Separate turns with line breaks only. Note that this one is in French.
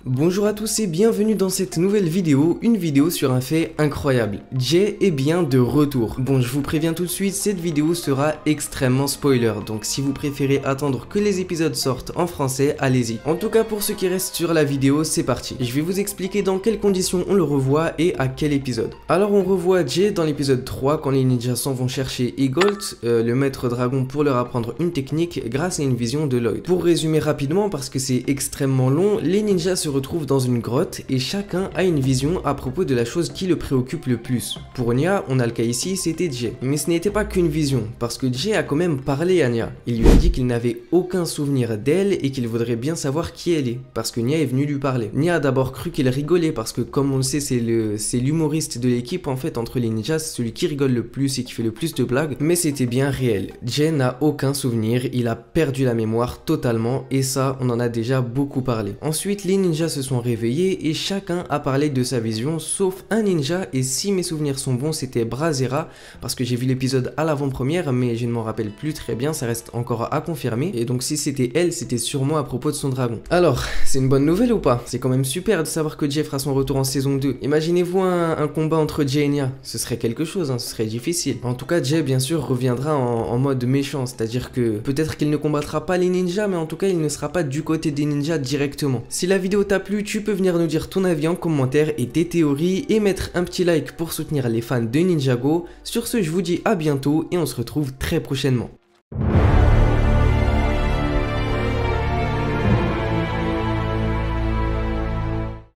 Bonjour à tous et bienvenue dans cette nouvelle vidéo, une vidéo sur un fait incroyable. Jay est bien de retour. Bon, je vous préviens tout de suite, cette vidéo sera extrêmement spoiler, donc si vous préférez attendre que les épisodes sortent en français, allez-y. En tout cas, pour ceux qui restent sur la vidéo, c'est parti. Je vais vous expliquer dans quelles conditions on le revoit et à quel épisode. Alors on revoit Jay dans l'épisode 3 quand les ninjas s'en vont chercher Egolt, le maître dragon, pour leur apprendre une technique grâce à une vision de Lloyd. Pour résumer rapidement, parce que c'est extrêmement long, les ninjas se retrouvent dans une grotte et chacun a une vision à propos de la chose qui le préoccupe le plus. Pour Nya, on a le cas ici, c'était Jay. Mais ce n'était pas qu'une vision, parce que Jay a quand même parlé à Nya. Il lui a dit qu'il n'avait aucun souvenir d'elle et qu'il voudrait bien savoir qui elle est, parce que Nya est venu lui parler. Nya a d'abord cru qu'il rigolait, parce que comme on le sait, c'est l'humoriste de l'équipe en fait entre les ninjas, celui qui rigole le plus et qui fait le plus de blagues, mais c'était bien réel. Jay n'a aucun souvenir, il a perdu la mémoire totalement et ça, on en a déjà beaucoup parlé. Ensuite, les ninjas se sont réveillés et chacun a parlé de sa vision sauf un ninja, et si mes souvenirs sont bons c'était Brazera, parce que j'ai vu l'épisode à l'avant-première mais je ne m'en rappelle plus très bien, ça reste encore à confirmer, et donc si c'était elle, c'était sûrement à propos de son dragon. Alors, c'est une bonne nouvelle ou pas? C'est quand même super de savoir que Jay fera son retour en saison 2. Imaginez-vous un combat entre Jay et Nya, ce serait quelque chose, ce serait difficile. En tout cas, Jay bien sûr reviendra en mode méchant, c'est-à-dire que peut-être qu'il ne combattra pas les ninjas, mais en tout cas il ne sera pas du côté des ninjas directement. Si la vidéo t'a plu, tu peux venir nous dire ton avis en commentaire et tes théories et mettre un petit like pour soutenir les fans de Ninjago. Sur ce, je vous dis à bientôt et on se retrouve très prochainement.